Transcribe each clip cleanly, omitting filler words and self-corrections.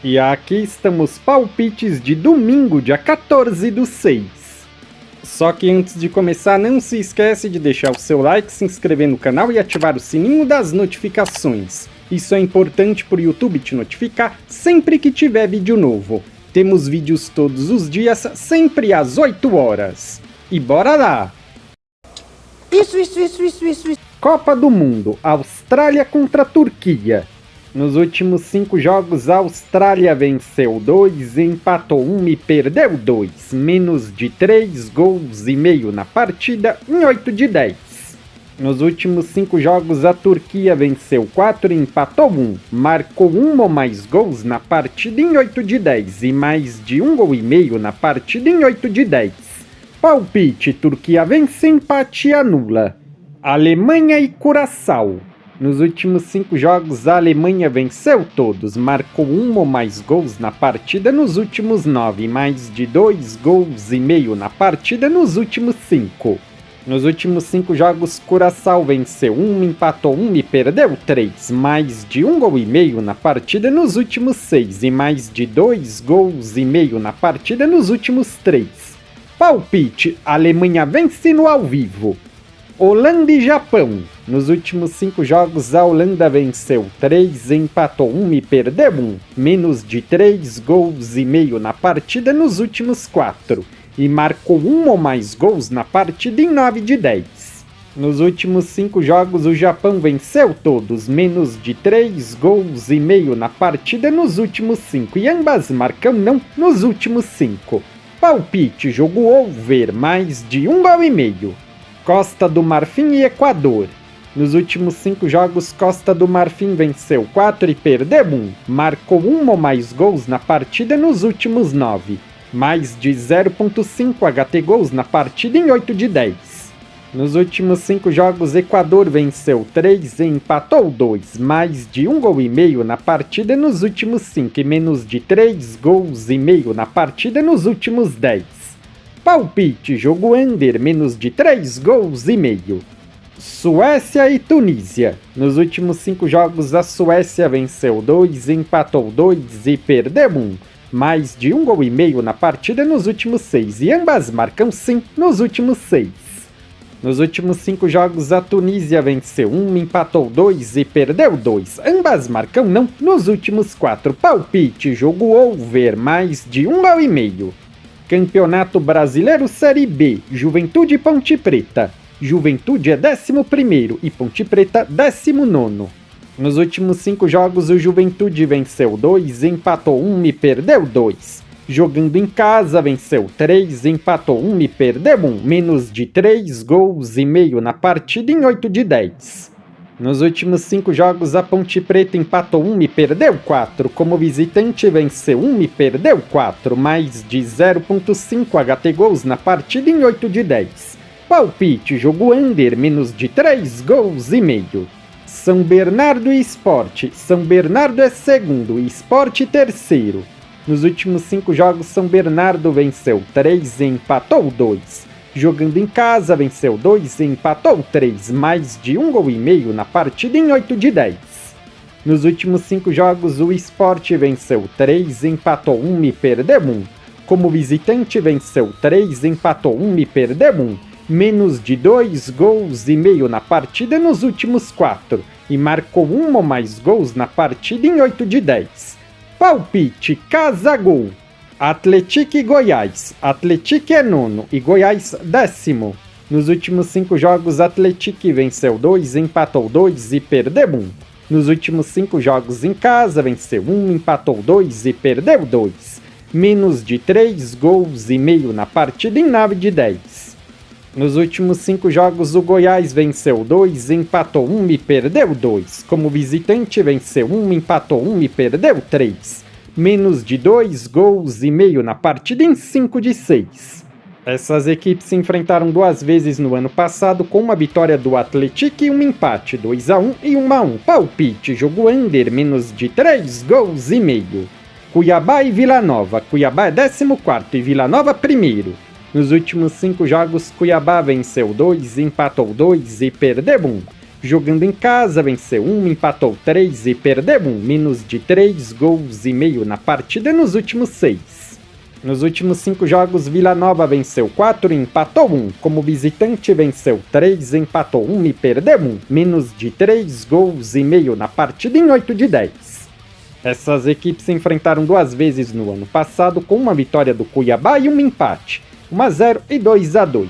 E aqui estão os palpites de domingo, dia 14/6. Só que antes de começar, não se esquece de deixar o seu like, se inscrever no canal e ativar o sininho das notificações. Isso é importante para o YouTube te notificar sempre que tiver vídeo novo. Temos vídeos todos os dias, sempre às 8 horas. E bora lá! Isso. Copa do Mundo, Austrália contra Turquia. Nos últimos 5 jogos, a Austrália venceu 2, empatou 1 e perdeu 2. Menos de 3 gols e meio na partida em 8 de 10. Nos últimos 5 jogos, a Turquia venceu 4 e empatou 1. Marcou 1 ou mais gols na partida em 8 de 10 e mais de 1 gol e meio na partida em 8 de 10. Palpite: Turquia vence, empate e anula. Alemanha e Curaçao. Nos últimos 5 jogos, a Alemanha venceu todos, marcou 1 ou mais gols na partida nos últimos 9, mais de 2 gols e meio na partida nos últimos 5. Nos últimos 5 jogos, Curaçao venceu 1, empatou 1 e perdeu 3, mais de 1 gol e meio na partida nos últimos 6 e mais de 2 gols e meio na partida nos últimos 3. Palpite: Alemanha vence no ao vivo. Holanda e Japão. Nos últimos 5 jogos, a Holanda venceu 3, empatou 1 e perdeu 1. Menos de 3 gols e meio na partida nos últimos 4. E marcou 1 ou mais gols na partida em 9 de 10. Nos últimos 5 jogos, o Japão venceu todos, menos de 3 gols e meio na partida nos últimos 5. E ambas marcam não nos últimos 5. Palpite: jogo over, mais de 1 gol e meio. Costa do Marfim e Equador. Nos últimos 5 jogos, Costa do Marfim venceu 4 e perdeu 1. Marcou 1 ou mais gols na partida nos últimos 9. Mais de 0.5 HT gols na partida em 8 de 10. Nos últimos 5 jogos, Equador venceu 3 e empatou 2. Mais de 1 gol e meio na partida nos últimos 5 e menos de 3 gols e meio na partida nos últimos 10. Palpite: jogo under, menos de 3 gols e meio. Suécia e Tunísia. Nos últimos 5 jogos, a Suécia venceu 2, empatou 2 e perdeu 1. Mais de 1 gol e meio na partida nos últimos 6 e ambas marcam sim nos últimos 6. Nos últimos 5 jogos, a Tunísia venceu 1, empatou 2 e perdeu 2. Ambas marcam não nos últimos 4. Palpite: jogo over, mais de 1 gol e meio. Campeonato Brasileiro Série B, Juventude e Ponte Preta. Juventude é 11º e Ponte Preta 19º. Nos últimos 5 jogos, o Juventude venceu 2, empatou 1 e perdeu 2. Jogando em casa, venceu 3, empatou 1 e perdeu 1. Menos de 3 gols e meio na partida em 8 de 10. Nos últimos 5 jogos, a Ponte Preta empatou 1 e perdeu 4. Como visitante, venceu 1 e perdeu 4. Mais de 0.5 HT gols na partida em 8 de 10. Palpite: jogo under, menos de 3 gols e meio. São Bernardo e Sport. São Bernardo é 2º e Sport 3º. Nos últimos 5 jogos, São Bernardo venceu 3 e empatou 2. Jogando em casa, venceu 2 e empatou 3, mais de 1 gol e meio na partida em 8 de 10. Nos últimos 5 jogos, o Sport venceu 3, empatou 1 e perdeu 1. Como visitante, venceu 3, empatou 1 e perdeu 1. Menos de 2 gols e meio na partida nos últimos 4, e marcou 1 ou mais gols na partida em 8 de 10. Palpite: casa gol. Atlético e Goiás. Atlético é 9º e Goiás 10º. Nos últimos 5 jogos, Atlético venceu 2, empatou 2 e perdeu 1. Nos últimos 5 jogos em casa, venceu 1, empatou 2 e perdeu 2. Menos de 3 gols e meio na partida em 9 de 10. Nos últimos 5 jogos, o Goiás venceu 2, empatou 1 e perdeu 2. Como visitante, venceu 1, empatou 1 e perdeu 3. Menos de 2 gols e meio na partida em 5 de 6. Essas equipes se enfrentaram 2 vezes no ano passado, com uma vitória do Atlético e um empate, 2-1 e 1-1. Palpite: jogo under, menos de 3 gols e meio. Cuiabá e Vila Nova. Cuiabá é 14º e Vila Nova 1º. Nos últimos 5 jogos, Cuiabá venceu 2, empatou 2 e perdeu 1. Jogando em casa, venceu 1, empatou 3 e perdeu 1. Menos de 3 gols e meio na partida nos últimos 6. Nos últimos 5 jogos, Vila Nova venceu 4 e empatou 1. Como visitante, venceu 3, empatou 1 e perdeu 1. Menos de 3 gols e meio na partida em 8 de 10. Essas equipes se enfrentaram 2 vezes no ano passado, com uma vitória do Cuiabá e um empate, 1-0 e 2-2.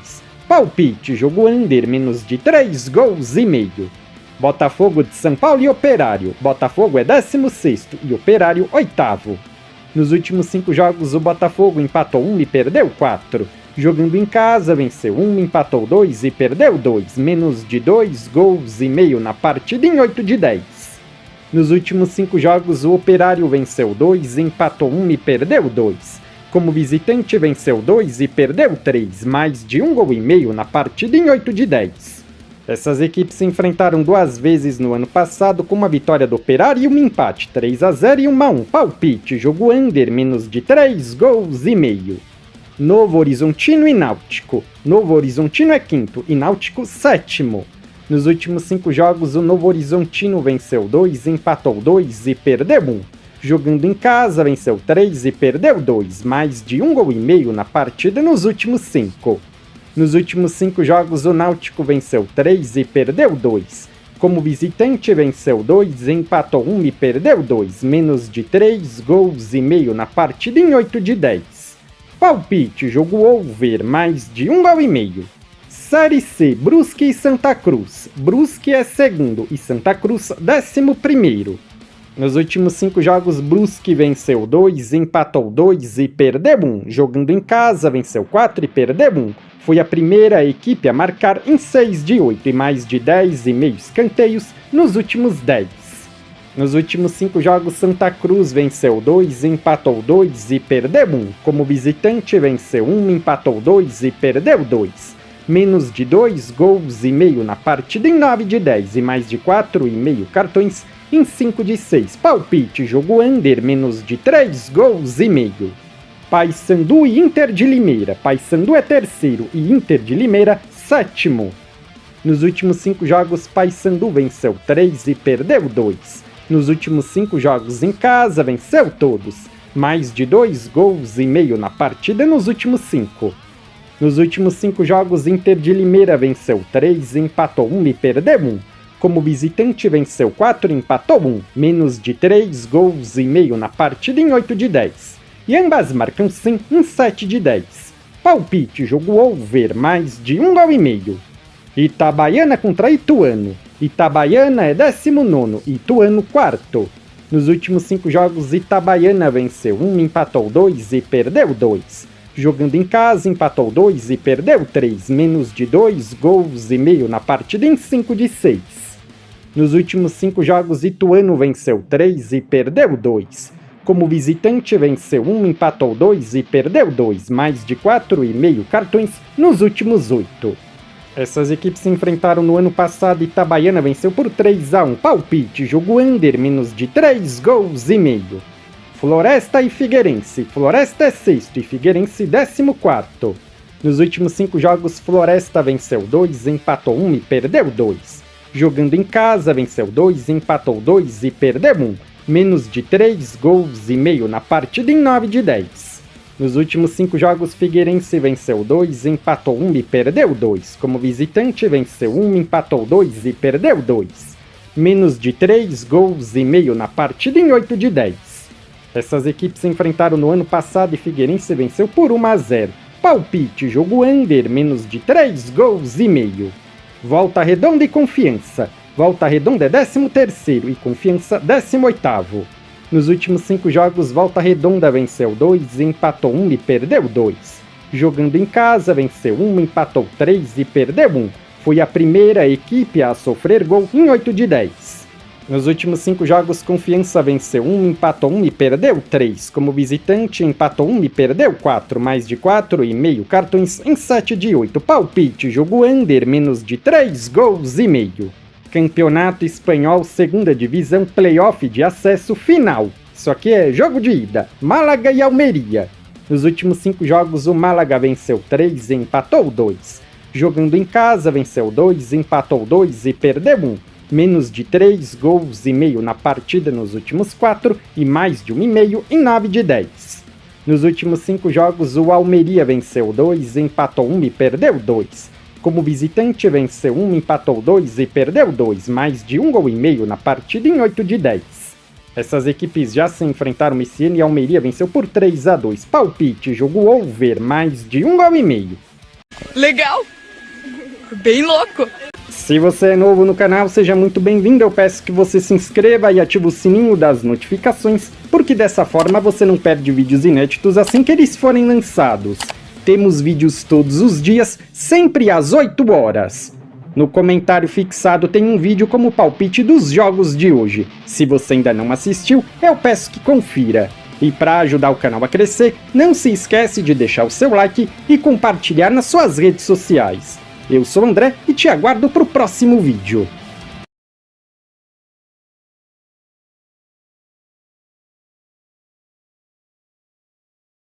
Palpite, jogo under, menos de 3 gols e meio. Botafogo de São Paulo e Operário. Botafogo é 16º e Operário 8º. Nos últimos 5 jogos, o Botafogo empatou 1 e perdeu 4. Jogando em casa, venceu 1, empatou 2 e perdeu 2. Menos de 2 gols e meio na partida em 8 de 10. Nos últimos 5 jogos, o Operário venceu 2, empatou 1 e perdeu 2. Como visitante, venceu 2 e perdeu 3, mais de 1 gol e meio na partida em 8 de 10. Essas equipes se enfrentaram 2 vezes no ano passado, com uma vitória do Operário e um empate, 3-0 e 1-1. Palpite, jogo under, menos de 3 gols e meio. Novo Horizontino e Náutico. Novo Horizontino é 5º e Náutico 7º. Nos últimos 5 jogos, o Novo Horizontino venceu 2, empatou 2 e perdeu 1. Jogando em casa, venceu 3 e perdeu 2, mais de 1 gol e meio na partida nos últimos 5. Nos últimos 5 jogos, o Náutico venceu 3 e perdeu 2. Como visitante, venceu 2, empatou 1 e perdeu 2, menos de 3 gols e meio na partida em 8 de 10. Palpite, jogo over, mais de 1 gol e meio. Série C, Brusque e Santa Cruz. Brusque é 2º e Santa Cruz 11º. Nos últimos 5 jogos, Brusque venceu 2, empatou 2 e perdeu 1. Jogando em casa, venceu 4 e perdeu 1. Foi a primeira equipe a marcar em 6 de 8 e mais de 10,5 escanteios nos últimos 10. Nos últimos 5 jogos, Santa Cruz venceu 2, empatou 2 e perdeu 1. Como visitante, venceu 1, empatou 2 e perdeu 2. Menos de 2 gols e meio na partida em 9 de 10 e mais de 4,5 cartões em 5 de 6. Palpite, jogo under, menos de 3 gols e meio. Paysandu e Inter de Limeira. Paysandu é 3º e Inter de Limeira 7º. Nos últimos 5 jogos, Paysandu venceu 3 e perdeu 2. Nos últimos 5 jogos em casa, venceu todos. Mais de 2 gols e meio na partida nos últimos 5. Nos últimos 5 jogos, Inter de Limeira venceu 3, empatou 1 e perdeu 1. Como visitante, venceu 4 e empatou 1. Menos de 3 gols e meio na partida em 8 de 10. E ambas marcam sim em 7 de 10. Palpite, jogo over, mais de 1 gol e meio. Itabaiana contra Ituano. Itabaiana é 19º e Ituano 4º. Nos últimos 5 jogos, Itabaiana venceu 1, empatou 2 e perdeu 2. Jogando em casa, empatou 2 e perdeu 3, menos de 2 gols e meio na partida em 5 de 6. Nos últimos 5 jogos, Ituano venceu 3 e perdeu 2. Como visitante, venceu 1, empatou 2 e perdeu 2, mais de 4,5 cartões nos últimos 8. Essas equipes se enfrentaram no ano passado e Itabaiana venceu por 3-1. Palpite, jogo under, menos de 3 gols e meio. Floresta e Figueirense. Floresta é 6º e Figueirense 14º. Nos últimos 5 jogos, Floresta venceu 2, empatou 1 e perdeu 2. Jogando em casa, venceu 2, empatou 2 e perdeu 1. Menos de 3 gols e meio na partida em 9 de 10. Nos últimos 5 jogos, Figueirense venceu 2, empatou 1 e perdeu 2. Como visitante, venceu 1, empatou 2 e perdeu 2. Menos de 3 gols e meio na partida em 8 de 10. Essas equipes se enfrentaram no ano passado e Figueirense venceu por 1-0. Palpite, jogo under, menos de 3 gols e meio. Volta Redonda e Confiança. Volta Redonda é 13º e Confiança 18º. Nos últimos 5 jogos, Volta Redonda venceu 2, empatou 1 e perdeu 2. Jogando em casa, venceu 1, empatou 3 e perdeu 1. Foi a primeira equipe a sofrer gol em 8 de 10. Nos últimos 5 jogos, Confiança venceu 1, empatou 1 e perdeu 3. Como visitante, empatou 1 e perdeu 4, mais de 4,5 cartões em 7 de 8. Palpite, jogo under, menos de 3 gols e meio. Campeonato Espanhol, 2ª Divisão, playoff de acesso final. Isso aqui é jogo de ida, Málaga e Almeria. Nos últimos 5 jogos, o Málaga venceu 3 e empatou 2. Jogando em casa, venceu 2, empatou 2 e perdeu 1. menos de 3 gols e meio na partida nos últimos 4 e mais de 1,5 em 9 de 10. Nos últimos 5 jogos, o Almeria venceu 2, empatou 1 e perdeu 2. Como visitante, venceu 1, empatou 2 e perdeu 2, mais de 1 gol e meio na partida em 8 de 10. Essas equipes já se enfrentaram esse ano e a Almeria venceu por 3-2. Palpite, jogo over, mais de 1 gol e meio. Legal! Bem louco! Se você é novo no canal, seja muito bem-vindo. Eu peço que você se inscreva e ative o sininho das notificações, porque dessa forma você não perde vídeos inéditos assim que eles forem lançados. Temos vídeos todos os dias, sempre às 8 horas. No comentário fixado tem um vídeo como palpite dos jogos de hoje. Se você ainda não assistiu, eu peço que confira. E para ajudar o canal a crescer, não se esquece de deixar o seu like e compartilhar nas suas redes sociais. Eu sou o André e te aguardo para o próximo vídeo.